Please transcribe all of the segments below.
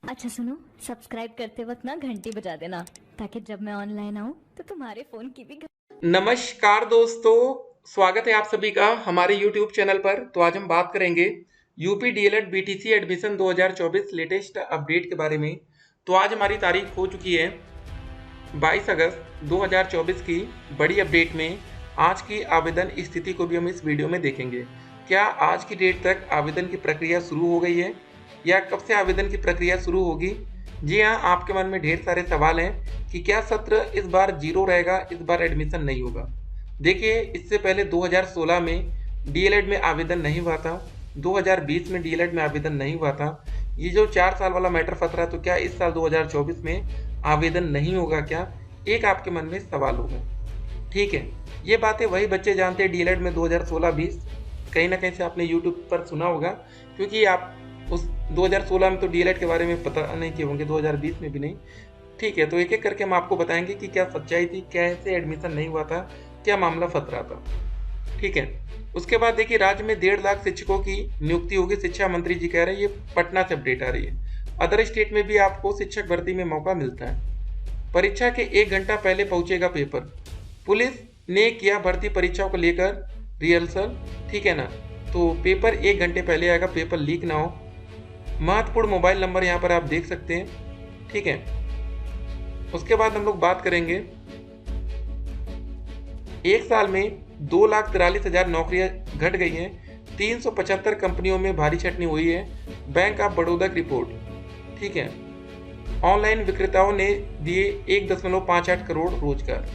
अच्छा सुनो, सब्सक्राइब करते वक्त ना घंटी बजा देना ताकि जब मैं ऑनलाइन आऊँ तो तुम्हारे फोन की भी नमस्कार दोस्तों, स्वागत है आप सभी का हमारे YouTube चैनल पर। तो आज हम बात करेंगे UP DElEd BTC admission 2024 latest update के बारे में। तो आज हमारी तारीख हो चुकी है 22 अगस्त 2024 की। बड़ी अपडेट में आज की आवेदन स्थिति को भी हम इस वीडियो में देखेंगे। क्या आज की डेट तक आवेदन की प्रक्रिया शुरू हो गई है या कब से आवेदन की प्रक्रिया शुरू होगी? जी हाँ, आपके मन में ढेर सारे सवाल हैं कि क्या सत्र इस बार जीरो रहेगा, इस बार एडमिशन नहीं होगा। देखिए, इससे पहले 2016 में डीएलएड में आवेदन नहीं हुआ था, 2020 में डीएलएड में आवेदन नहीं हुआ था। ये जो 4 साल वाला मैटर फंस रहा है, तो क्या इस साल 2024 में आवेदन नहीं होगा क्या? एक आपके मन में सवाल होगा। ठीक है, ये बातें वही बच्चे जानते हैं डीएलएड में 2016-20 कहीं ना कहीं से आपने यूट्यूब पर सुना होगा, क्योंकि आप उस 2016 में तो डीएलएड के बारे में पता नहीं किए होंगे, 2020 में भी नहीं। ठीक है, तो एक एक करके हम आपको बताएंगे कि क्या सच्चाई थी, कैसे एडमिशन नहीं हुआ था, क्या मामला फंस रहा था। ठीक है, उसके बाद देखिए, राज्य में 1.5 लाख शिक्षकों की नियुक्ति होगी, शिक्षा मंत्री जी कह रहे हैं। ये पटना से अपडेट आ रही है। अदर स्टेट में भी आपको शिक्षक भर्ती में मौका मिलता है। परीक्षा के 1 घंटा पहले पहुंचेगा पेपर। पुलिस ने किया भर्ती परीक्षाओं को लेकर रिहर्सल। ठीक है ना, तो पेपर 1 घंटे पहले आएगा, पेपर लीक ना हो। महत्वपूर्ण मोबाइल नंबर यहाँ पर आप देख सकते हैं। ठीक है, उसके बाद हम लोग बात करेंगे, एक साल में 2,43,000 नौकरियां घट गई हैं, 375 कंपनियों में भारी छटनी हुई है, बैंक ऑफ बड़ौदा की रिपोर्ट। ठीक है, ऑनलाइन विक्रेताओं ने दिए 1.58 करोड़ रोजगार।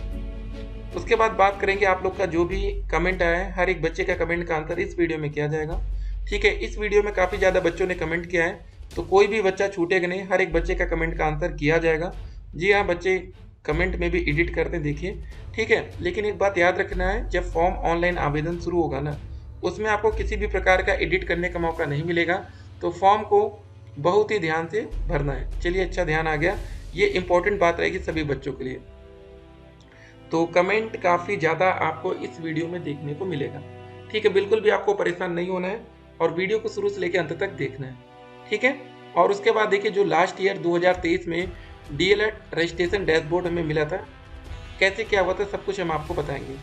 उसके बाद बात करेंगे, आप लोग का जो भी कमेंट आया है, हर एक बच्चे का कमेंट का आंसर इस वीडियो में किया जाएगा। ठीक है, इस वीडियो में काफ़ी ज़्यादा बच्चों ने कमेंट किया है, तो कोई भी बच्चा छूटेगा नहीं, हर एक बच्चे का कमेंट का आंसर किया जाएगा। जी हाँ, बच्चे कमेंट में भी एडिट करते देखिए। ठीक है, लेकिन एक बात याद रखना है, जब फॉर्म ऑनलाइन आवेदन शुरू होगा ना, उसमें आपको किसी भी प्रकार का एडिट करने का मौका नहीं मिलेगा। तो फॉर्म को बहुत ही ध्यान से भरना है। चलिए, अच्छा ध्यान आ गया, ये इंपॉर्टेंट बात रहेगी सभी बच्चों के लिए। तो कमेंट काफ़ी ज़्यादा आपको इस वीडियो में देखने को मिलेगा। ठीक है, बिल्कुल भी आपको परेशान नहीं होना है और वीडियो को शुरू से लेकर अंत तक देखना है। ठीक है, और उसके बाद देखिए, जो लास्ट ईयर 2023 में डीएलएड रजिस्ट्रेशन डैशबोर्ड हमें मिला था, कैसे क्या हुआ था, सब कुछ हम आपको बताएंगे।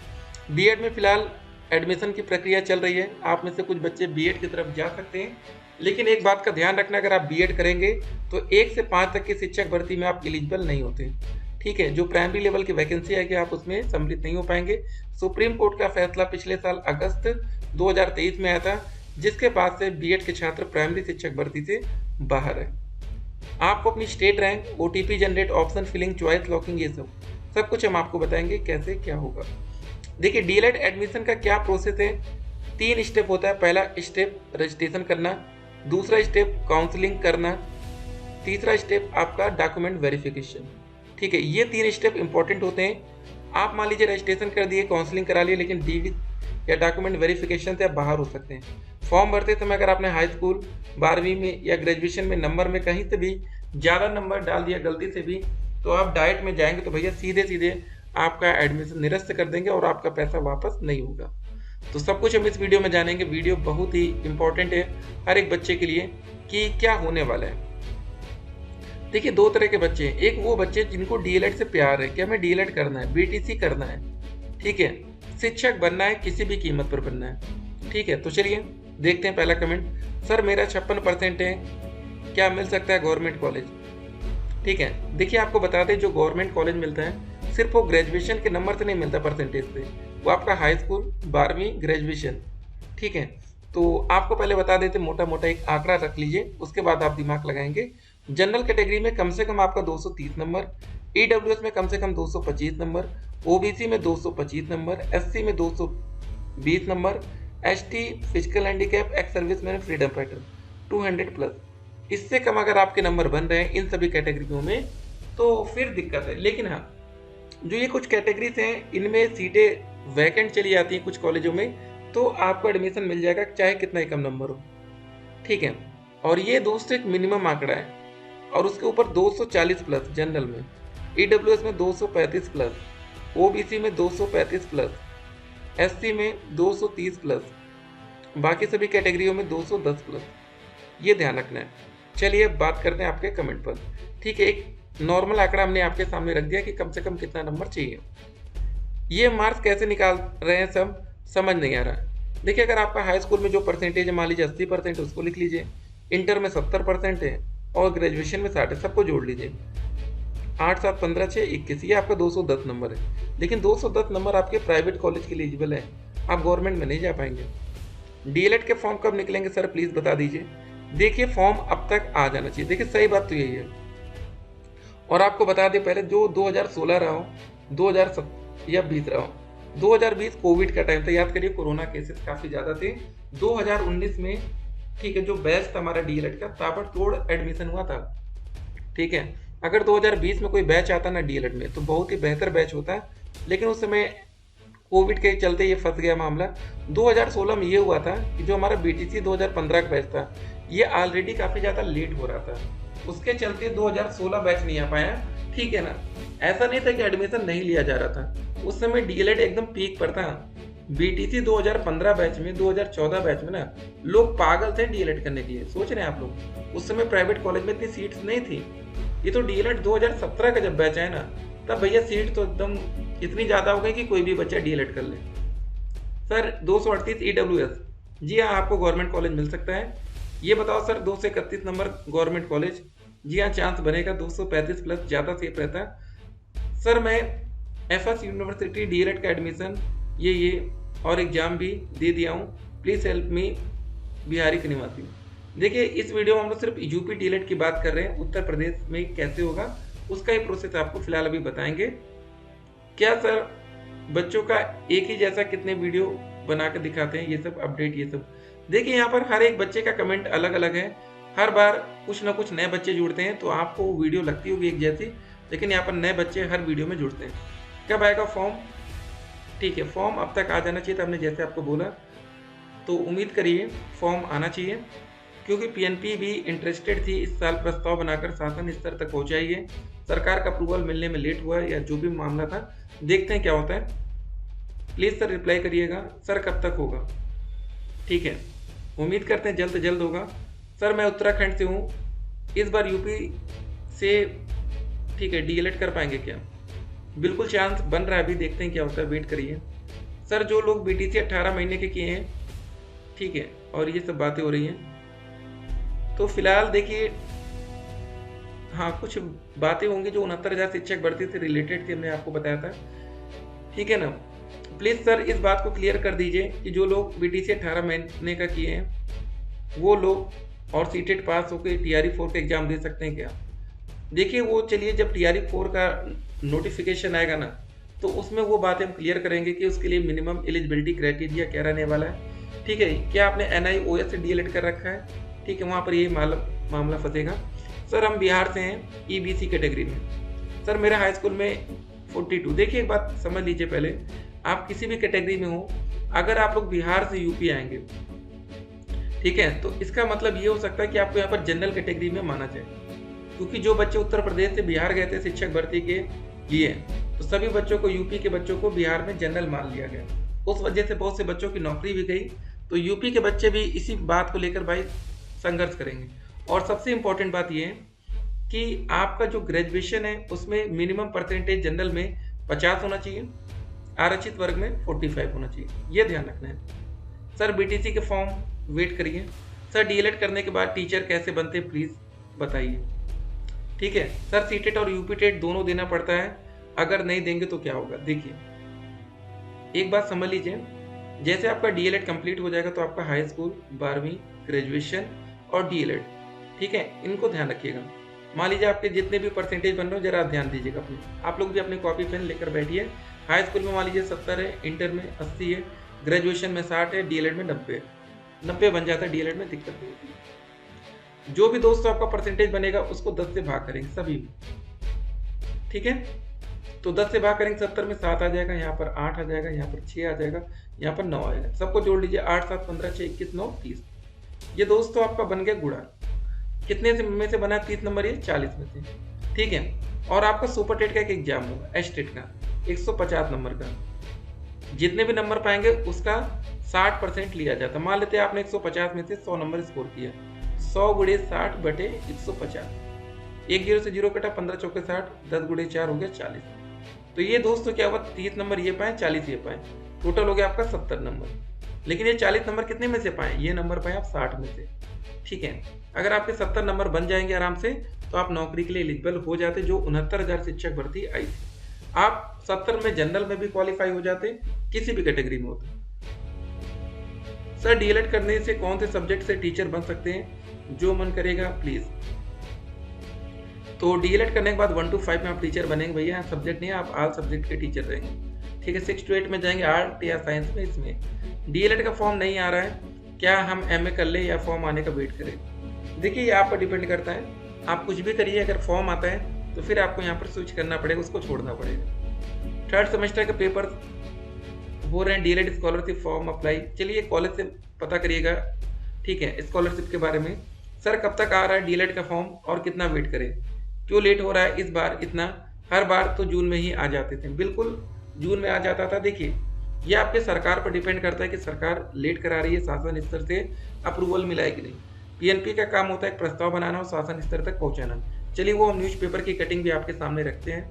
बीएड में फिलहाल एडमिशन की प्रक्रिया चल रही है। आप में से कुछ बच्चे बीएड की तरफ जा सकते हैं, लेकिन एक बात का ध्यान रखना, अगर आप बीएड करेंगे तो 1 से 5 तक की शिक्षक भर्ती में आप एलिजिबल नहीं होते। ठीक है, जो प्राइमरी लेवल की वैकेंसी है कि आप उसमें सम्मिलित नहीं हो पाएंगे। सुप्रीम कोर्ट का फैसला पिछले साल अगस्त 2023 में आया था, जिसके बाद से बीएड के छात्र प्राइमरी शिक्षक भर्ती से बाहर है। आपको अपनी state rank, OTP generate, option filling, choice locking, ये सब कुछ हम आपको बताएंगे कैसे क्या होगा। देखिए, डीएलएड एडमिशन का क्या प्रोसेस है, 3 स्टेप होता है। पहला स्टेप रजिस्ट्रेशन करना, दूसरा स्टेप काउंसलिंग करना, तीसरा स्टेप आपका डॉक्यूमेंट वेरिफिकेशन। ठीक है, ये 3 स्टेप इंपॉर्टेंट होते हैं। आप मान लीजिए रजिस्ट्रेशन कर दिए, काउंसलिंग करा लिए, लेकिन डीवी या डॉक्यूमेंट वेरिफिकेशन से आप बाहर हो सकते हैं। फॉर्म भरते समय अगर आपने हाई स्कूल 12वीं में या ग्रेजुएशन में नंबर में कहीं से भी ज़्यादा नंबर डाल दिया गलती से भी, तो आप डाइट में जाएंगे तो भैया सीधे सीधे आपका एडमिशन निरस्त कर देंगे और आपका पैसा वापस नहीं होगा। तो सब कुछ हम इस वीडियो में जानेंगे। वीडियो बहुत ही इंपॉर्टेंट है हर एक बच्चे के लिए कि क्या होने वाला है। देखिए, 2 तरह के बच्चे हैं। एक वो बच्चे जिनको डीएलएड से प्यार है कि हमें डीएलएड करना है, बीटीसी करना है। ठीक है, शिक्षक बनना है, किसी भी कीमत पर बनना है। ठीक है, तो चलिए देखते हैं पहला कमेंट। सर, मेरा 56% है, क्या मिल सकता है गवर्नमेंट कॉलेज? ठीक है, देखिए आपको बता दें, जो गवर्नमेंट कॉलेज मिलता है सिर्फ वो ग्रेजुएशन के नंबर से नहीं मिलता, परसेंटेज से। वो आपका हाई स्कूल, 12वीं, ग्रेजुएशन। ठीक है, तो आपको पहले बता देते, मोटा मोटा एक आंकड़ा रख लीजिए, उसके बाद आप दिमाग लगाएंगे। जनरल कैटेगरी में कम से कम आपका 230 नंबर, ईडब्ल्यूएस में कम से कम 225 नंबर, ओबीसी में 225 नंबर, एससी में 220 number, ST, physical handicap, ex service man, freedom fighter 200 plus. इससे कम अगर आपके नंबर बन रहे हैं इन सभी कैटेगरियों में तो फिर दिक्कत है। लेकिन हाँ, जो ये कुछ कैटेगरीज हैं, इनमें सीटें वैकेंट चली जाती हैं कुछ कॉलेजों में, तो आपको एडमिशन मिल जाएगा चाहे कितना ही कम नंबर हो। ठीक है, और ये दोस्तों एक मिनिमम आंकड़ा है, और उसके ऊपर 240 प्लस जनरल में, ईडब्ल्यूएस में 235 प्लस, ओबीसी में 235 प्लस, एससी में 230 प्लस, बाकी सभी कैटेगरियों में 210 प्लस। ये ध्यान रखना है। चलिए बात करते हैं आपके कमेंट पर। ठीक है, एक नॉर्मल आंकड़ा हमने आपके सामने रख दिया कि कम से कम कितना नंबर चाहिए। ये मार्क्स कैसे निकाल रहे हैं सब समझ नहीं आ रहा। देखिए, अगर आपका हाई स्कूल में जो परसेंटेज है मान लीजिए 80% उसको लिख लीजिए, इंटर में 70% है और ग्रेजुएशन में 60 है, सबको जोड़ लीजिए। 8 7 15 6 21, ये आपका 210 नंबर है। लेकिन 210 नंबर आपके प्राइवेट कॉलेज के लिए एलिजिबल है, आप गवर्नमेंट में नहीं जा पाएंगे। डीएलएड के फॉर्म कब निकलेंगे सर, प्लीज़ बता दीजिए। देखिए, फॉर्म अब तक आ जाना चाहिए। देखिए, सही बात तो यही है। और आपको बता दें पहले, जो 2016 रहा हो, 2007 या 20 रहा हो, 2020 कोविड का टाइम था, याद करिए कोरोना केसेस काफ़ी ज़्यादा थे। 2019 में ठीक है, जो बैच था हमारा डीएलएड का, ताबड़तोड़ एडमिशन हुआ था। ठीक है, अगर 2020 में कोई बैच आता ना डीएलएड में तो बहुत ही बेहतर बैच होता, लेकिन उस समय कोविड के चलते ये फंस गया मामला। 2016 में ये हुआ था कि जो हमारा बीटीसी 2015 का बैच था, ये ऑलरेडी काफ़ी ज़्यादा लेट हो रहा था, उसके चलते 2016 बैच नहीं आ पाया। ठीक है ना, ऐसा नहीं था कि एडमिशन नहीं लिया जा रहा था, उस समय डीएलएड एकदम पीक पर था। बीटीसी 2015 बैच में, 2014 बैच में ना लोग पागल थे डीएलएड करने के लिए। सोच रहे हैं आप लोग, उस समय प्राइवेट कॉलेज में इतनी सीट्स नहीं थी। ये तो डीएलएड 2017 का जब बैच आया ना, तब भैया सीट तो एकदम इतनी ज़्यादा हो गई कि कोई भी बच्चा डीएलएड कर ले। सर 238 ईडब्ल्यूएस, जी हाँ, आपको गवर्नमेंट कॉलेज मिल सकता है। ये बताओ सर, 2 से 31 नंबर गवर्नमेंट कॉलेज, जी हाँ, चांस बनेगा। 235 प्लस ज़्यादा सेफ रहता। सर मैं एफएस यूनिवर्सिटी डीएलएड का एडमिशन ये और एग्ज़ाम भी दे दिया हूँ, प्लीज़ हेल्प मी बिहारी के निवासी। देखिए, इस वीडियो में हम लोग सिर्फ यूपी डीएलएड की बात कर रहे हैं, उत्तर प्रदेश में कैसे होगा उसका ही प्रोसेस आपको फिलहाल अभी बताएंगे। क्या सर बच्चों का एक ही जैसा कितने वीडियो बना कर दिखाते हैं, ये सब अपडेट, ये सब देखिए। यहाँ पर हर एक बच्चे का कमेंट अलग अलग है, हर बार कुछ ना कुछ नए बच्चे जुड़ते हैं, तो आपको वीडियो लगती होगी एक जैसी, लेकिन यहाँ पर नए बच्चे हर वीडियो में जुड़ते हैं। कब आएगा फॉर्म? ठीक है, फॉर्म अब तक आ जाना चाहिए था, हमने जैसे आपको बोला, तो उम्मीद करिए फॉर्म आना चाहिए, क्योंकि पीएनपी भी इंटरेस्टेड थी इस साल प्रस्ताव बनाकर शासन स्तर तक पहुँचाइए। सरकार का अप्रूवल मिलने में लेट हुआ है या जो भी मामला था, देखते हैं क्या होता है। प्लीज़ सर रिप्लाई करिएगा, सर कब तक होगा? ठीक है, उम्मीद करते हैं जल्द से जल्द होगा। सर मैं उत्तराखंड से हूँ, इस बार यूपी से ठीक है डीएलएड कर पाएंगे क्या? बिल्कुल चांस बन रहा है, अभी देखते हैं क्या होता है, वेट करिए। सर जो लोग बीटीसी 18 महीने के किए हैं, ठीक है, और ये सब बातें हो रही हैं, तो फिलहाल देखिए, हाँ कुछ बातें होंगी जो 69,000 शिक्षक भर्ती से रिलेटेड थी, हमने आपको बताया था। ठीक है ना, प्लीज़ सर इस बात को क्लियर कर दीजिए कि जो लोग बीटीसी 18 महीने का किए हैं वो लोग और सीटेट पास होकर टीआरई 4 का एग्ज़ाम दे सकते हैं क्या? देखिए वो चलिए, जब टीआरई 4 का नोटिफिकेशन आएगा ना, तो उसमें वो बातें हम क्लियर करेंगे कि उसके लिए मिनिमम एलिजिबिलिटी क्राइटेरिया क्या रहने वाला है। ठीक है, क्या आपने एनआईओएस से डीएलएड कर रखा है? ठीक है, वहाँ पर यही मामला फंसेगा। सर हम बिहार से हैं, ईबीसी कैटेगरी में। सर मेरा हाई स्कूल में 42। देखिए एक बात समझ लीजिए, पहले आप किसी भी कैटेगरी में हो, अगर आप लोग बिहार से यूपी आएंगे, ठीक है, तो इसका मतलब ये हो सकता है कि आपको यहाँ पर जनरल कैटेगरी में माना जाए, क्योंकि जो बच्चे उत्तर प्रदेश से बिहार गए थे शिक्षक भर्ती के लिए, तो सभी बच्चों को, यूपी के बच्चों को बिहार में जनरल मान लिया गया। उस वजह से बहुत से बच्चों की नौकरी भी गई। तो यूपी के बच्चे भी इसी बात को लेकर भाई संघर्ष करेंगे। और सबसे इम्पोर्टेंट बात यह है कि आपका जो ग्रेजुएशन है उसमें मिनिमम परसेंटेज जनरल में 50 होना चाहिए, आरक्षित वर्ग में 45 होना चाहिए, ये ध्यान रखना है। सर बीटीसी के फॉर्म वेट करिए। सर डीएलएड करने के बाद टीचर कैसे बनते हैं प्लीज़ बताइए। ठीक है सर, सीटेट और यूपीटेट दोनों देना पड़ता है, अगर नहीं देंगे तो क्या होगा? देखिए एक बात समझ लीजिए, जैसे आपका डीएलएड कंप्लीट हो जाएगा तो आपका हाई स्कूल, 12वीं, ग्रेजुएशन और डीएलएड, ठीक है, इनको ध्यान रखिएगा। मान लीजिए आपके जितने भी परसेंटेज बन रहे हो, जरा ध्यान दीजिएगा अपने, आप लोग भी अपने कॉपी पेन लेकर बैठिए। हाई स्कूल में मान लीजिए 70 है, इंटर में 80 है, ग्रेजुएशन में 60 है, डीएलएड में 90 बन जाता है, डीएलएड में दिक्कत नहीं होती है। जो भी दोस्तों आपका परसेंटेज बनेगा उसको 10 से भाग करेंगे सभी में, ठीक है, तो 10 से भाग करेंगे, 70 में 7 आ जाएगा, यहाँ पर 8 आ जाएगा, यहाँ पर 6 आ जाएगा, यहाँ पर 9 आएगा, सबको जोड़ लीजिए, 8 7 15 6 21 9 30। ये दोस्तों आपका बन गया गुणा। कितने में से बना? 30 नंबर, ये 40 में से, ठीक है। और आपका सुपर टेट का एक एग्जाम होगा, एस्टेट का 150 नंबर का, जितने भी नंबर पाएंगे उसका 60% लिया जाता है। मान लेते हैं आपने 150 में से 100 नंबर स्कोर किया, 100 गुणे 60 बटे 150। 1 0 से 0 कटा, 15 चौके 60, 10 गुणे 4 हो गया 40। तो ये दोस्तों क्या हुआ, 30 नंबर ये पाए, 40 ये पाए, टोटल हो गया आपका 70 नंबर। लेकिन ये 40 नंबर कितने में से पाए, ये नंबर पाए आप 60 में से। ठीक है, अगर आपके 70 नंबर बन जाएंगे आराम से तो आप नौकरी के लिए एलिजिबल हो जाते, जो 69,000 शिक्षक भर्ती आई थी। आप 70 में जनरल में भी क्वालिफाई हो जाते, किसी भी कैटेगरी में होते। सर डीएलएड करने से कौन से सब्जेक्ट से टीचर बन सकते हैं, जो मन करेगा प्लीज। तो डीएलएड करने के बाद 1 to 5 में आप टीचर बनेंगे भैया, सब्जेक्ट नहीं, आप ऑल सब्जेक्ट के टीचर रहेंगे। ठीक है, 6 to 8 में जाएंगे आर्ट या साइंस में। इसमें डीएलएड का फॉर्म नहीं आ रहा है, क्या हम एमए कर ले या फॉर्म आने का वेट करें। देखिए ये आप पर डिपेंड करता है, आप कुछ भी करिए, अगर फॉर्म आता है तो फिर आपको यहाँ पर स्विच करना पड़ेगा, उसको छोड़ना पड़ेगा। 3rd सेमेस्टर के पेपर हो रहे हैं, डीएलएड स्कॉलरशिप फॉर्म अप्लाई। चलिए कॉलेज से पता करिएगा, ठीक है, स्कॉलरशिप के बारे में। सर कब तक आ रहा है डीएलएड का फॉर्म और कितना वेट करें, क्यों लेट हो रहा है इस बार इतना। हर बार तो जून में ही आ जाते थे, बिल्कुल जून में आ जाता था। देखिए ये आपके सरकार पर डिपेंड करता है कि सरकार लेट करा रही है, शासन स्तर से अप्रूवल मिला है कि नहीं। पीएनपी का काम होता है एक प्रस्ताव बनाना और शासन स्तर तक पहुंचाना। चलिए वो हम न्यूज़पेपर की कटिंग भी आपके सामने रखते हैं।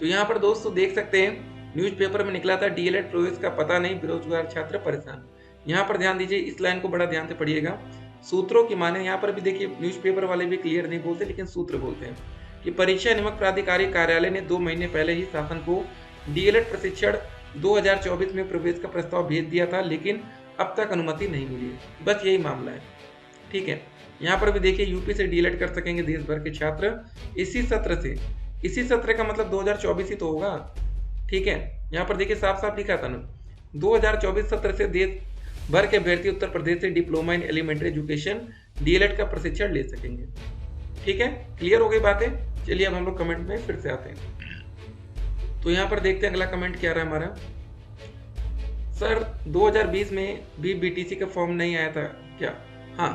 तो यहाँ पर दोस्तों देख सकते हैं न्यूज़पेपर में निकला था, डीएलएड प्रवेश का पता नहीं, बेरोजगार छात्र परेशान। यहाँ पर ध्यान दीजिए, इस लाइन को बड़ा ध्यान से पढ़िएगा। सूत्रों की माने, यहाँ पर भी देखिए न्यूज़पेपर वाले भी क्लियर नहीं बोलते, लेकिन सूत्र बोलते हैं कि परीक्षा नियामक प्राधिकारी कार्यालय ने 2 महीने पहले ही शासन को डीएलएड प्रशिक्षण 2024 में प्रवेश का प्रस्ताव भेज दिया था, लेकिन अब तक अनुमति नहीं मिली है। बस यही मामला है। ठीक है, यहाँ पर भी देखिए यूपी से डीएलएड कर सकेंगे देश भर के छात्र इसी सत्र से। इसी सत्र का मतलब 2024 ही तो होगा। ठीक है, यहाँ पर देखिए साफ साफ लिखा था ना, 2024 सत्र से देश भर के अभ्यर्थी उत्तर प्रदेश से diploma in elementary education D El Ed का प्रशिक्षण ले सकेंगे। ठीक है, क्लियर हो गई बातें। चलिए अब हम लोग कमेंट में फिर से आते हैं। तो यहाँ पर देखते हैं अगला कमेंट क्या रहा हमारा। सर 2020 में भी बीटीसी का फॉर्म नहीं आया था क्या। हाँ,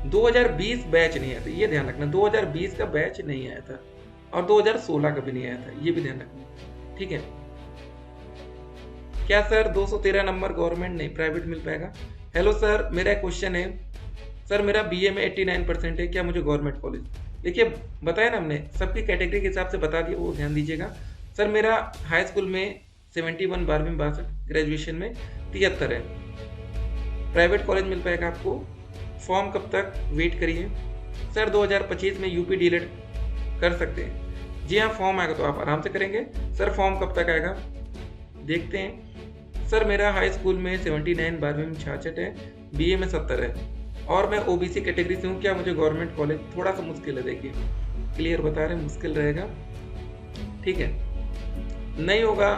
2020 बैच नहीं आया था, ये ध्यान रखना। 2020 का बैच नहीं आया था और 2016 का भी नहीं आया था, ये भी ध्यान रखना। ठीक है, क्या सर 213 नंबर गवर्नमेंट नहीं प्राइवेट मिल पाएगा। हेलो सर, मेरा क्वेश्चन है, सर मेरा बीए में 89% है, क्या मुझे गवर्नमेंट कॉलेज। देखिए बताया ना हमने, सबकी कैटेगरी के हिसाब से बता दिया, वो ध्यान दीजिएगा। सर मेरा हाई स्कूल में 71, 12वीं 62, ग्रेजुएशन में 73 है, प्राइवेट कॉलेज मिल पाएगा आपको। फॉर्म कब तक, वेट करिए। सर 2025 में यूपी डीएलएड कर सकते हैं। जी हाँ, फॉर्म आएगा तो आप आराम से करेंगे। सर फॉर्म कब तक आएगा, देखते हैं। सर मेरा हाई स्कूल में 79, 12वीं में 66 है, बीए में 70 है और मैं ओबीसी कैटेगरी से हूँ, क्या मुझे गवर्नमेंट कॉलेज। थोड़ा सा मुश्किल है, देखिए क्लियर बता रहे हैं, मुश्किल रहेगा। ठीक है, नहीं होगा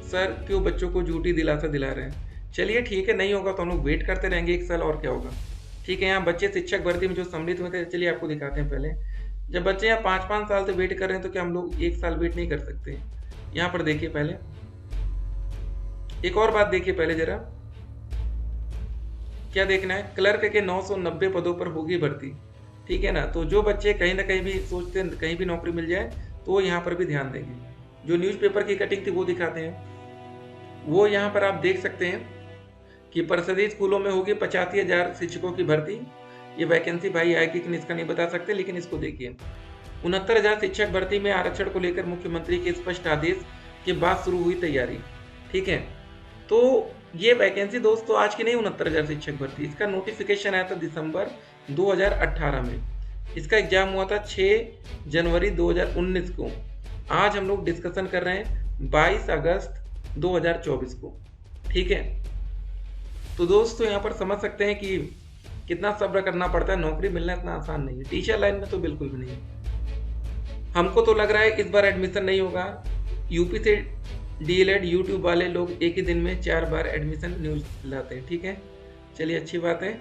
सर, क्यों बच्चों को झूठी दिलासा दिला रहे हैं। चलिए ठीक है, नहीं होगा तो हम लोग वेट करते रहेंगे 1 साल, और क्या होगा। ठीक है, यहाँ बच्चे शिक्षक भर्ती में जो सम्मिलित हुए थे, चलिए आपको दिखाते हैं। पहले जब बच्चे यहाँ 5-5 साल से वेट कर रहे हैं तो क्या हम लोग 1 साल वेट नहीं कर सकते। यहाँ पर देखिए पहले एक और बात देखिए, पहले जरा क्या देखना है, क्लर्क के 990 पदों पर होगी भर्ती। ठीक है ना, तो जो बच्चे कहीं ना कहीं भी सोचते हैं कहीं भी नौकरी मिल जाए तो वो यहाँ पर भी ध्यान देंगे। जो न्यूज़पेपर की कटिंग थी वो दिखाते हैं। वो यहाँ पर आप देख सकते हैं कि परिषदीय स्कूलों में होगी 85,000 शिक्षकों की भर्ती। ये वैकेंसी भाई आएगी कि नहीं इसका नहीं बता सकते, लेकिन इसको देखिए। 69,000 शिक्षक भर्ती में आरक्षण को लेकर मुख्यमंत्री के स्पष्ट आदेश के बाद शुरू हुई तैयारी। ठीक है, तो ये वैकेंसी दोस्तों आज की नहीं, 69,000 शिक्षक भर्ती, इसका नोटिफिकेशन आया था दिसंबर 2018 में। इसका एग्जाम हुआ था 6 जनवरी 2019 को। आज हम लोग डिस्कशन कर रहे हैं 22 अगस्त 2024 को। ठीक है, तो दोस्तों यहाँ पर समझ सकते हैं कि कितना सब्र करना पड़ता है, नौकरी मिलना इतना आसान नहीं है। टीचर लाइन में तो बिल्कुल भी नहीं है। हमको तो लग रहा है इस बार एडमिशन नहीं होगा। यूपी से डीएलएड यूट्यूब वाले लोग एक ही दिन में 4 बार एडमिशन न्यूज लाते हैं। ठीक है, चलिए अच्छी बात है।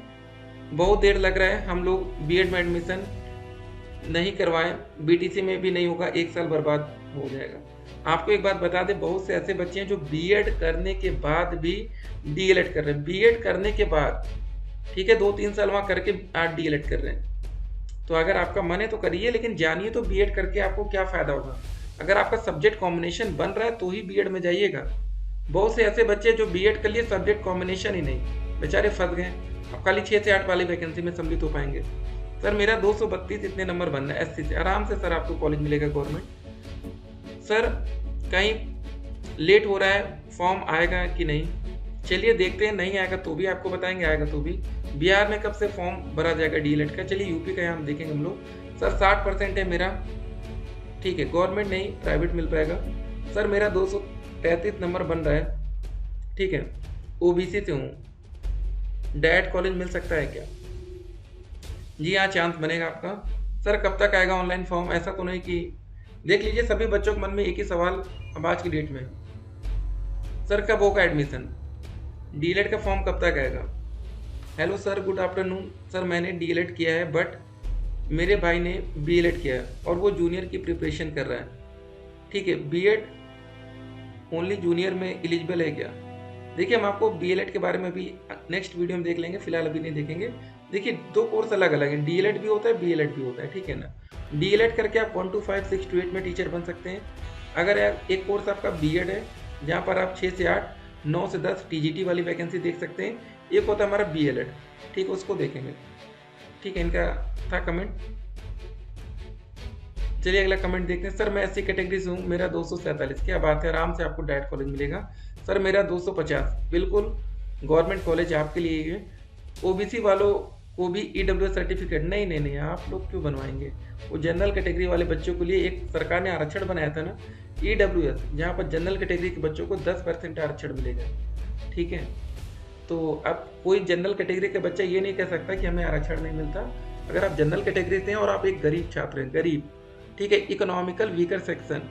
बहुत देर लग रहा है, हम लोग बीएड में एडमिशन नहीं करवाएं, बीटीसी में भी नहीं होगा, 1 साल बर्बाद हो जाएगा। आपको एक बात बता दें, बहुत से ऐसे बच्चे हैं जो बीएड करने के बाद भी डीएलएड कर रहे हैं। बीएड करने के बाद, ठीक है, 2-3 साल वहाँ करके आज डीएलएड कर रहे हैं। तो अगर आपका मन है तो करिए, लेकिन जानिए तो बीएड करके आपको क्या फ़ायदा होगा। अगर आपका सब्जेक्ट कॉम्बिनेशन बन रहा है तो ही बीएड में जाइएगा। बहुत से ऐसे बच्चे जो बीएड कर लिए, सब्जेक्ट कॉम्बिनेशन ही नहीं, बेचारे फंस गए। अब खाली 6 से 8 वाली वैकेंसी में सम्मिलित हो पाएंगे। सर मेरा 232 इतने नंबर बनना है एससी से, आराम से सर आपको कॉलेज मिलेगा गवर्नमेंट। सर कहीं लेट हो रहा है, फॉर्म आएगा कि नहीं, चलिए देखते हैं, नहीं आएगा तो भी आपको बताएंगे, आएगा तो भी। बिहार में कब से फॉर्म भरा जाएगा डीएलएड का, चलिए यूपी का यहाँ देखेंगे हम लोग। सर 60% है मेरा, ठीक है, गवर्नमेंट नहीं प्राइवेट मिल पाएगा। सर मेरा 233 नंबर बन रहा है, ठीक है, ओबीसी से हूँ, डायरेक्ट कॉलेज मिल सकता है क्या? जी हाँ, चांस बनेगा आपका। सर कब तक आएगा ऑनलाइन फॉर्म? ऐसा तो नहीं कि, देख लीजिए सभी बच्चों के मन में एक ही सवाल अब आज की डेट में, सर कब होगा एडमिशन, डीएलएड का फॉर्म कब तक आएगा? Hello sir, good afternoon. Sir मैंने डीएलएड किया है बट मेरे भाई ने बीएलएड किया है और वो जूनियर की प्रिपरेशन कर रहा है, ठीक है, बीएड ओनली जूनियर में एलिजिबल है क्या? देखिए हम आपको बीएलएड के बारे में भी नेक्स्ट वीडियो में देख लेंगे, फिलहाल अभी नहीं देखेंगे। देखिए 2 कोर्स अलग अलग हैं, डीएलएड भी होता है, बीएलएड भी होता है, ठीक है ना। डीएलएड करके आप 1 to 5, 6 to 8 में टीचर बन सकते हैं। अगर एक कोर्स आपका बीएड है जहाँ पर आप 6 से 8, 9 से 10 टीजीटी वाली वैकेंसी देख सकते हैं। एक होता है हमारा बीएलएड, ठीक, उसको देखेंगे, ठीक है। इनका था कमेंट, चलिए अगला कमेंट देखते हैं। सर मैं एससी कैटेगरी से हूँ, मेरा 247, क्या बात है, आराम से आपको डायरेक्ट कॉलेज मिलेगा। सर मेरा 250, बिल्कुल गवर्नमेंट कॉलेज आपके लिए है। ओबीसी वालों को भी ईडब्ल्यूएस सर्टिफिकेट, नहीं नहीं नहीं, आप लोग क्यों बनवाएंगे, वो जनरल कैटेगरी वाले बच्चों के लिए एक सरकार ने आरक्षण बनाया था ना, ईडब्ल्यूएस, जहाँ पर जनरल कैटेगरी के बच्चों को 10% आरक्षण मिलेगा, ठीक है। तो अब कोई जनरल कैटेगरी का बच्चा ये नहीं कह सकता कि हमें आरक्षण नहीं मिलता। अगर आप जनरल कैटेगरी से हैं और आप एक गरीब छात्र हैं, गरीब, ठीक है, इकोनॉमिकल वीकर सेक्शन,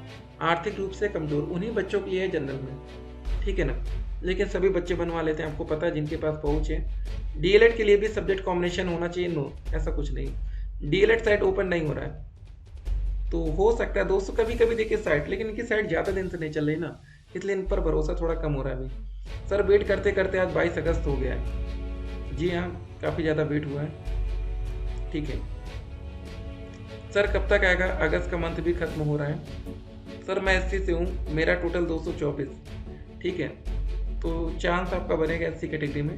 आर्थिक रूप से कमजोर, उन्हीं बच्चों के लिए है जनरल में, ठीक है ना। लेकिन सभी बच्चे बनवा लेते हैं, आपको पता है, जिनके पास पहुंच है। डीएलएड के लिए भी सब्जेक्ट कॉम्बिनेशन होना चाहिए, नो ऐसा कुछ नहीं। डीएलएड साइट ओपन नहीं हो रहा है तो हो सकता है दोस्तों, कभी कभी देखिए साइट, लेकिन इनकी साइट ज़्यादा दिन से नहीं चल रही ना, इसलिए इन पर भरोसा थोड़ा कम हो रहा है अभी। सर वेट करते करते आज 22 अगस्त हो गया है। जी हाँ, काफ़ी ज़्यादा वेट हुआ है, ठीक है। सर कब तक आएगा? अगस्त का मंथ भी खत्म हो रहा है। सर मैं एससी से हूँ, मेरा टोटल 224, ठीक है, तो चांस आपका बनेगा एससी कैटेगरी में।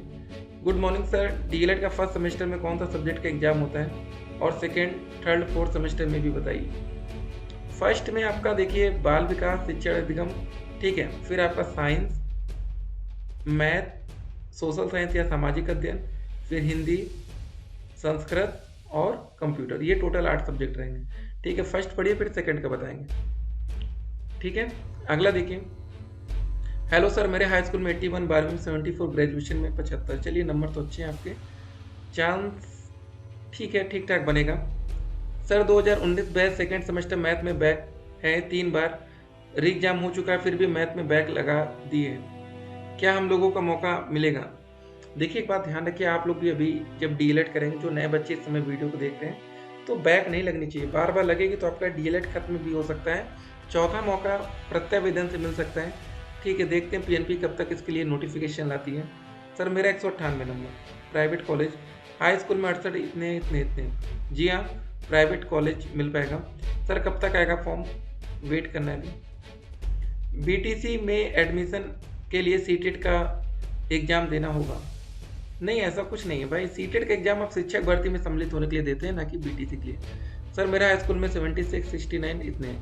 गुड मॉर्निंग सर, डीएलएड का फर्स्ट सेमेस्टर में कौन सा सब्जेक्ट का एग्जाम होता है और सेकेंड, थर्ड, फोर्थ सेमेस्टर में भी बताइए। फर्स्ट में आपका देखिए बाल विकास शिक्षा अधिगम, ठीक है, फिर आपका साइंस, मैथ, सोशल साइंस या सामाजिक अध्ययन, फिर हिंदी, संस्कृत और कंप्यूटर, ये टोटल 8 सब्जेक्ट रहेंगे, ठीक है। फर्स्ट पढ़िए फिर सेकंड का बताएंगे, ठीक है। अगला देखिए, हेलो सर मेरे हाई स्कूल में 81, 12वीं में 74, ग्रेजुएशन में 75, चलिए नंबर तो अच्छे हैं आपके, चांस ठीक है, ठीक ठाक बनेगा। Sir 2019 batch second semester math में बैक है, 3 बार री एग्जाम हो चुका है, फिर भी मैथ में बैक लगा दिए, क्या हम लोगों का मौका मिलेगा? देखिए एक बात ध्यान रखिए, आप लोग भी अभी जब डीएलएड करेंगे, जो नए बच्चे इस समय वीडियो को देख रहे हैं, तो बैक नहीं लगनी चाहिए, बार बार लगेगी तो आपका डीएलएड खत्म भी हो सकता है। चौथा मौका प्रत्यावेदन से मिल सकता है, ठीक है। देखते हैं पीएनपी कब तक इसके लिए नोटिफिकेशन लाती है। सर मेरा 198 number, private college, high school में 68, इतने इतने इतने, जी हाँ प्राइवेट कॉलेज मिल पाएगा। सर कब तक आएगा फॉर्म? वेट करना है अभी। बीटीसी में एडमिशन के लिए सीटेट का एग्जाम देना होगा? नहीं ऐसा कुछ नहीं है भाई, सीटेट का एग्जाम आप शिक्षक भर्ती में सम्मिलित होने के लिए देते हैं, ना कि बीटीसी के लिए। सर मेरा हाई स्कूल में 76, 69 इतने,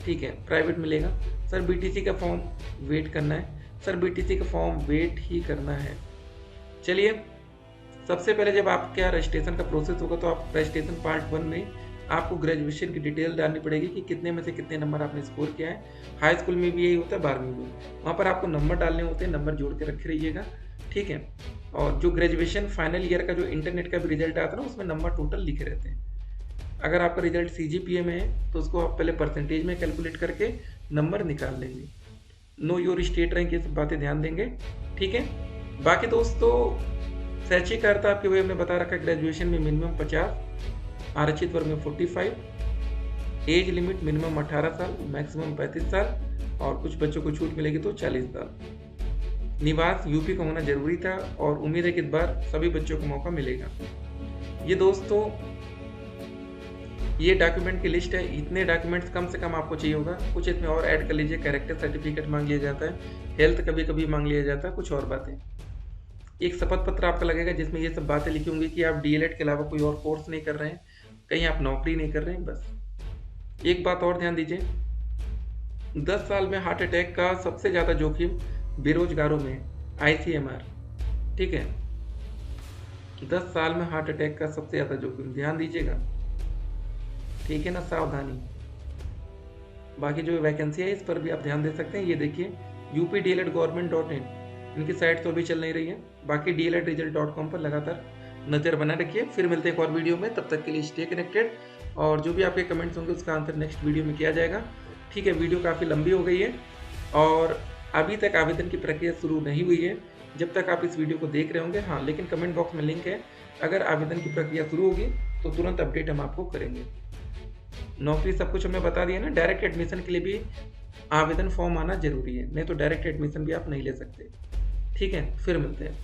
ठीक है, प्राइवेट मिलेगा। सर बीटीसी का फॉर्म वेट करना है, सर बीटीसी का फॉर्म वेट ही करना है। चलिए सबसे पहले जब आपका रजिस्ट्रेशन का प्रोसेस होगा तो आप रजिस्ट्रेशन पार्ट 1 में आपको ग्रेजुएशन की डिटेल डालनी पड़ेगी कि कितने में से कितने नंबर आपने स्कोर किया है। हाई स्कूल में भी यही होता है, 12वीं में, वहाँ पर आपको नंबर डालने होते हैं, नंबर जोड़ के रखे रहिएगा, ठीक है। और जो ग्रेजुएशन फाइनल ईयर का जो इंटरनेट का भी रिजल्ट आता है ना, उसमें नंबर टोटल लिखे रहते हैं। अगर आपका रिजल्ट सीजीपीए में है तो उसको आप पहले परसेंटेज में कैलकुलेट करके नंबर निकाल लेंगे। नो योर स्टेट रैंक, ये सब बातें ध्यान देंगे, ठीक है। बाकी दोस्तों शैक्षिक अर्हता आपके वही हमने बता रखा है, ग्रेजुएशन में मिनिमम 50, आरक्षित वर्ग में 45, एज लिमिट मिनिमम 18 साल, मैक्सिमम 35 साल, और कुछ बच्चों को छूट मिलेगी तो 40 साल। निवास यूपी का होना जरूरी था और उम्मीद है कि इस बार सभी बच्चों को मौका मिलेगा। ये दोस्तों ये डॉक्यूमेंट की लिस्ट है, इतने डॉक्यूमेंट्स कम से कम आपको चाहिए होगा। कुछ इसमें और ऐड कर लीजिए, कैरेक्टर सर्टिफिकेट मांग लिया जाता है, हेल्थ कभी कभी मांग लिया जाता है, कुछ और बातें। एक शपथ पत्र आपका लगेगा जिसमें ये सब बातें लिखी होंगी कि आप डीएलएड के अलावा कोई और कोर्स नहीं कर रहे हैं, कहीं आप नौकरी नहीं कर रहे हैं। बस एक बात और ध्यान दीजिए, 10 साल में हार्ट अटैक का सबसे ज़्यादा जोखिम बेरोजगारों में, ICMR, ठीक है। 10 साल में हार्ट अटैक का सबसे ज़्यादा जोखिम, ध्यान दीजिएगा, ठीक है ना, सावधानी। बाकी जो वैकेंसी है इस पर भी आप ध्यान दे सकते हैं। ये देखिए updledgovernment.in, इनकी साइट तो अभी चल नहीं रही है। बाकी dledresult.com पर लगातार नज़र बना रखिए। फिर मिलते हैं एक और वीडियो में, तब तक के लिए स्टे कनेक्टेड। और जो भी आपके कमेंट्स होंगे उसका आंसर नेक्स्ट वीडियो में किया जाएगा, ठीक है। वीडियो काफ़ी लंबी हो गई है और अभी तक आवेदन की प्रक्रिया शुरू नहीं हुई है जब तक आप इस वीडियो को देख रहे होंगे। हाँ, लेकिन कमेंट बॉक्स में लिंक है, अगर आवेदन की प्रक्रिया शुरू होगी तो तुरंत अपडेट हम आपको करेंगे। नौकरी सब कुछ हमने बता दिया ना। डायरेक्ट एडमिशन के लिए भी आवेदन फॉर्म आना जरूरी है, नहीं तो डायरेक्ट एडमिशन भी आप नहीं ले सकते, ठीक है। फिर मिलते हैं।